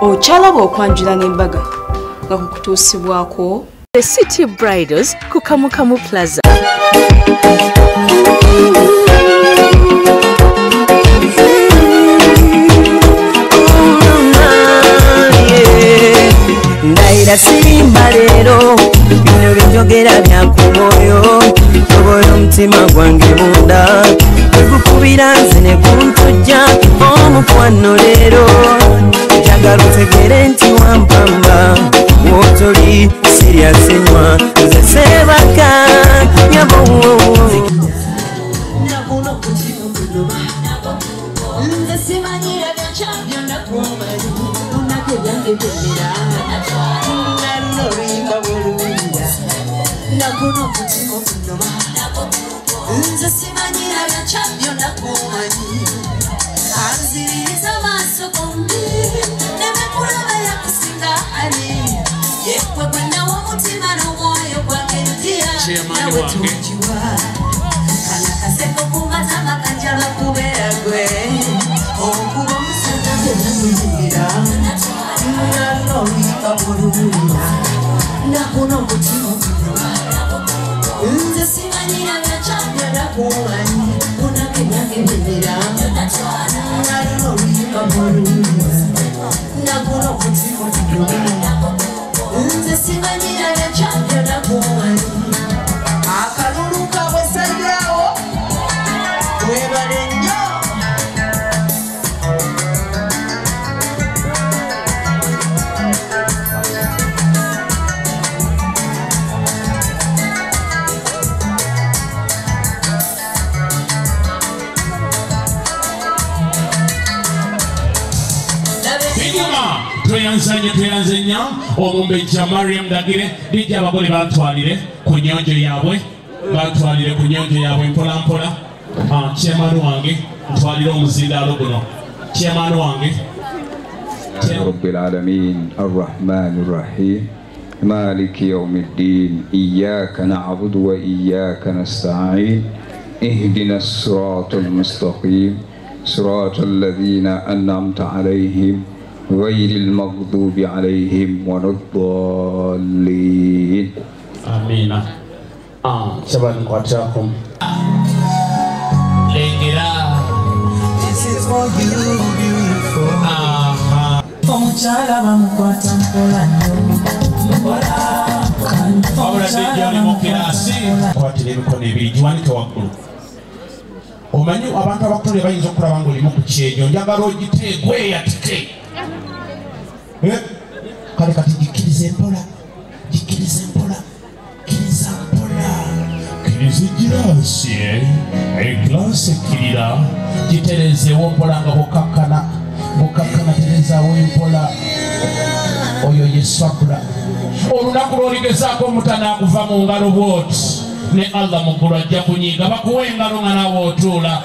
Ochalaba okwanjula n'embaga nga kukutuusibwako The City Bridals ku Kamukamu Plaza. Ndaira simba lero bino binjogera byakumoyo toboyo omutima gwange munda gukubira nze ne kuntujja omukwano lero njagala otegere nti wampamba wotoli siryasenywa nze sebaka nyabo nze simanyira byakyabyo nze simanyira byakyabyo nakumanyi anziririza maaso gombi nemekulaba yakusinga ali yekwe gwenawo omutima n'omwoyo gwange ntya nawe tukiwa kana kaseko kumatama kanjala kubeera gwe okuba omusana genamuyingira nalolika bulunga nakuno omutima nze simanyira byakyabyo nakumanyi unakenyagebenera nalolika bulunga nakuno omutima nze simanyira byakyabyo nakumanyi akalulu kabwesalirawo webale nnyo tweyanzenya omumbejja Mariam Dagire dijja abagole bantwalire ku nnyonjo yaabwe mpola mpola. Chairman wange ntwalire omuzindaalo guno chairman wange. Rabbil alamin arrahmanir rahim maliki yawmiddin iyyaka na'budu wa iyyaka nasta'in ihdinas siratal mustaqim siratal ladzina an'amta 'alaihim غير المغضوب عليهم ولا الضالين آمين. شباب نقاتلكم. This is for you, beautiful. Omuchala bamukwata mpola kwatira emikono ebiri giwanike waggulu. Omanyi abantu abakutole bayinza okulaba ng'olimu ku kyenyo njagala ogiteekwe eyatike. Kale kati gikirize mpola kiriza girasi egilasi ekkirira giterezeewo mpola nga bukakkana terezaawo empola oyo ye sabula. Olunaku lw'oligezaako omutana akuva mu ngalo bwoti ne Allah muggulu ajja kunyiiga bakuwa engalo nga naawe otuula.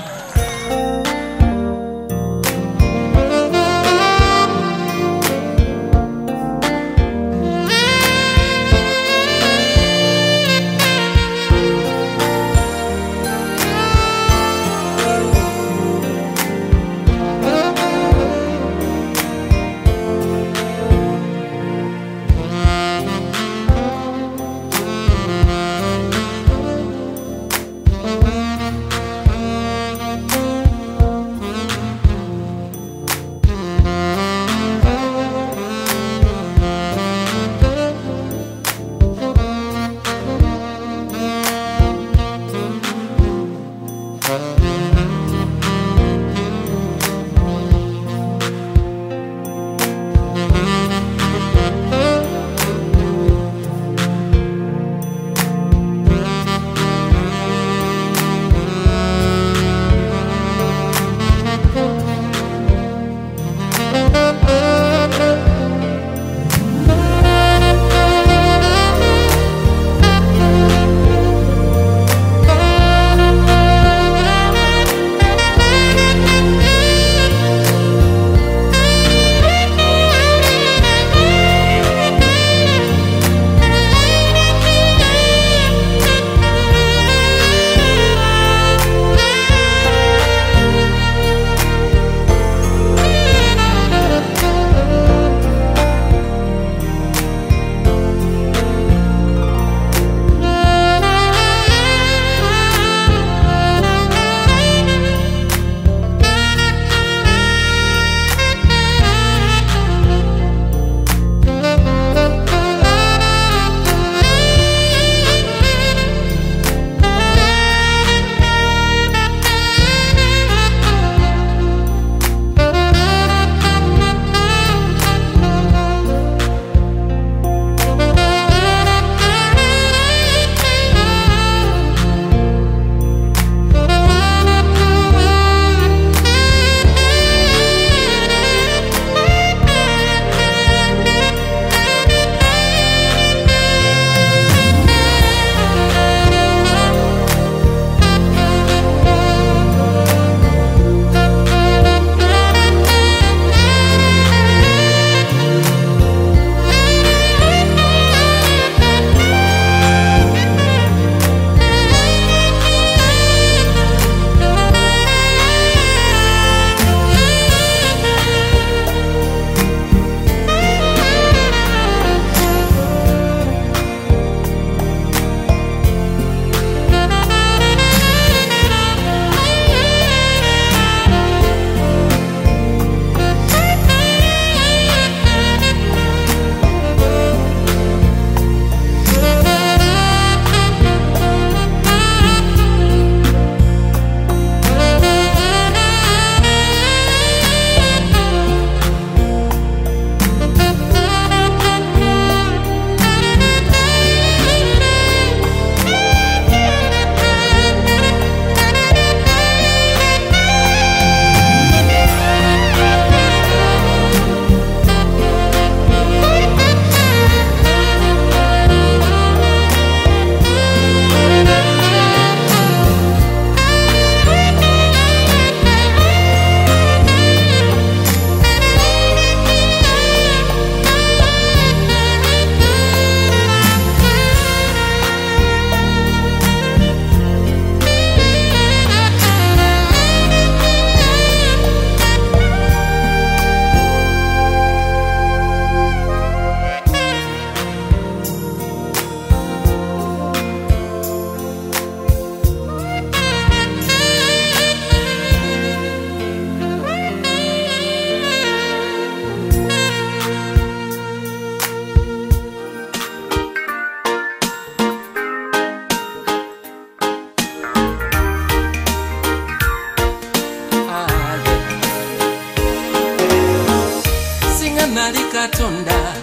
nali Katonda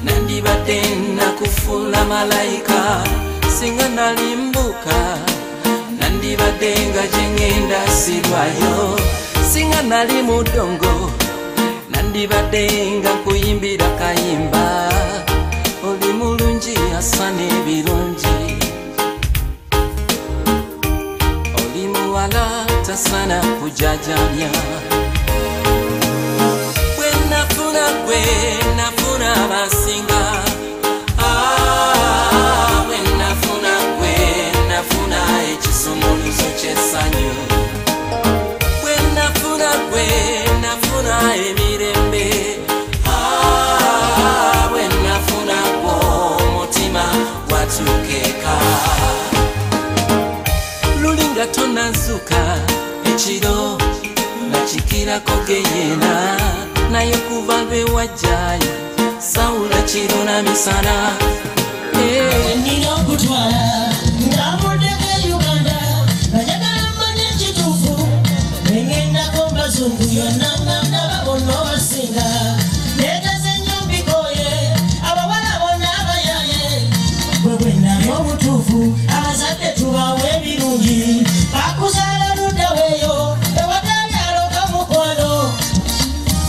nandibadde nakufuula malayika singa nali mbuka nandibadde nga gye ŋŋenda sirwayo singa nali mudongo nandibadde nga nkuyimbira kayimba oli mulungi asana ebirungi oli muwala tasana kujajamya bwe nafuna abasinga bwe nafuna ekisumuluzo ky'essanyu bwe nafuna emirembe bwe nafuna omutima gwatukeeka lulinga tonazuka ekiro nakikirako geyena naye kuva lwe wajjayo sawula kiro na misana nina okutwala ng'amuddeko Uganda banyagala mmanye ekituufu nengendako mbazungu yonna nga ndaba bonna obasinga neetaze nnyo mbikooye abawala bonna abayaye bwe bwe nali obutuufu abazadde tubawe ebirungi bakuzaala ludda weeyo ewatalyaloka mukwano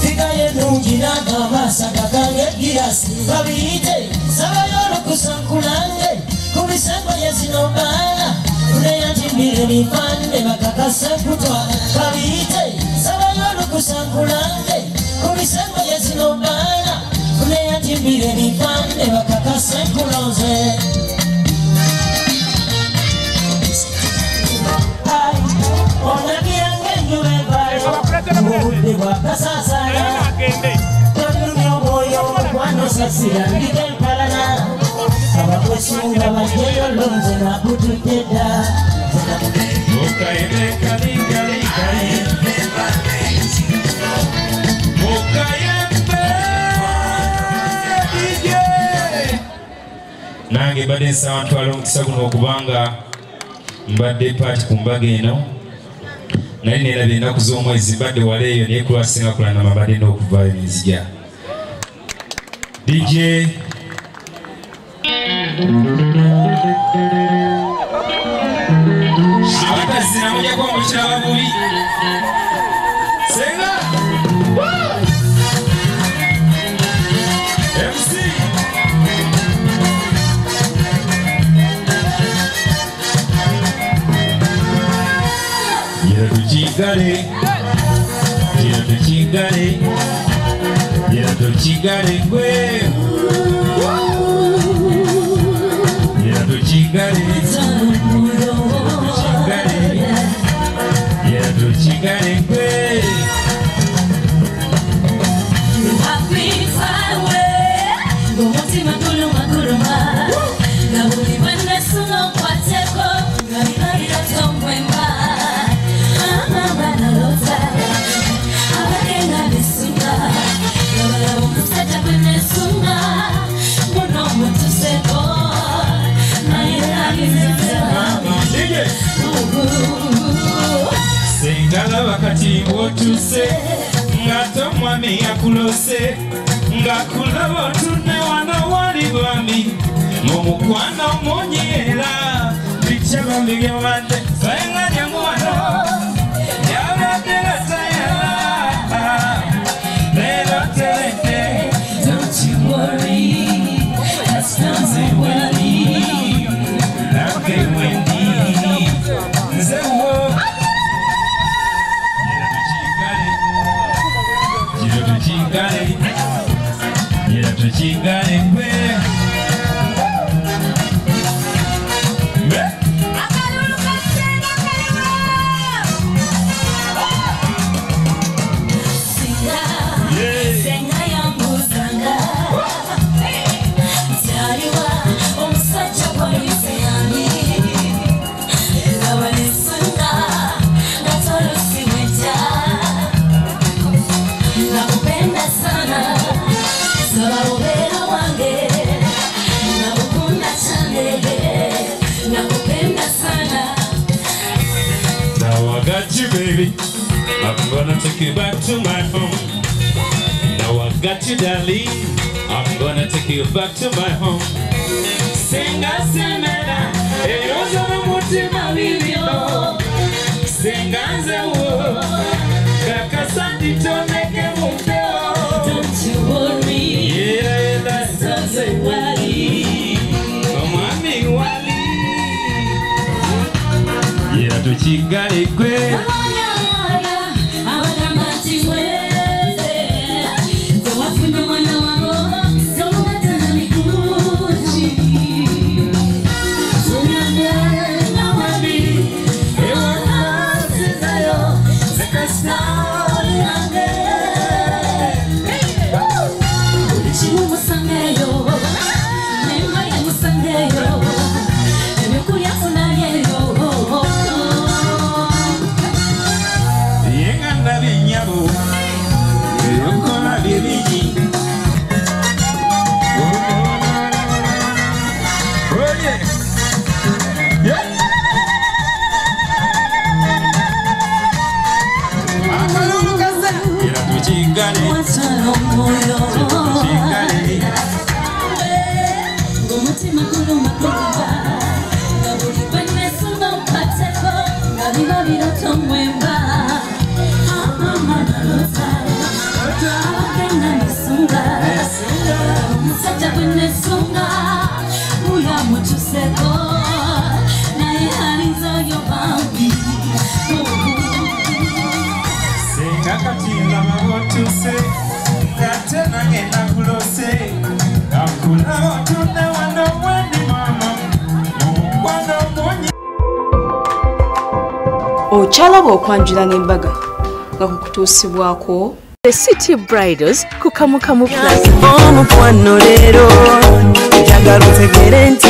figayo ennungi n'agamaasaka gange egirasi babiyite sabayo olukusa nkulange ku bisembo yezino baana kuneyatimbire ebipande bakakasa kutwala babiyite sabayo olukusa nkulange ku bisembo yezino baana kuneyatimbire ebipande bakakasa nkuloze onagiranga enjuba evale obudde bwakasasala tolumya omwoyo omukwano sasira ndika empalana abakwesunga bajjeyo lonze nakutudde dda nange mbadde nsaba ntwala omukisa guno okubanga mbadde paati ku mbaga eno naye neerabye ennaku z'omwezi mbadde wala eyo naye kulwasinga kulanama mbadde n'okuvaayo nenzija DJ abatazina mujjako omukiraba bubi senga MC Gira tukigale gwe Gira tukigale gwe Umutima kuluma Gabuli bwenne suno kwateko Gabibarira tomwemba Bana lota Abagenga nesunga Gabala omusajja bwenne sunga Muno mutuseko Sengala wakati wotuse Ngato mwami yakulose Ngakulabo tune wana wali bwami Mumukwano monyera Bichaba mbige wande Saenga nyangu wano Yabadela sayala Lelo telete Don't you worry That's nothing worry Okay Wendy Nzewo Tukigale kwe Senga yambuzanga Taliwa omusajja polisi yange Gabanesunga Gatolosi weja Nakupenda sana Sababera wange Nakukunda chane Nakupenda sana Now I got you baby I'm gonna take you back to my home Now I got you, darling. I'm gonna take you back to my home. Senga semera, eyoza n'umutima bibino. Senga nzewo, kakasandi toneke mumpeo. Don't you worry, Yeah, that's don't worry. Omwami wali. Yeah, tukigale gwe. Ochalaba okwanjula n'embaga nga kukutuusibwako The City Bridals ku Kamukamu Plaza. Omukwano leero njagala otegere nti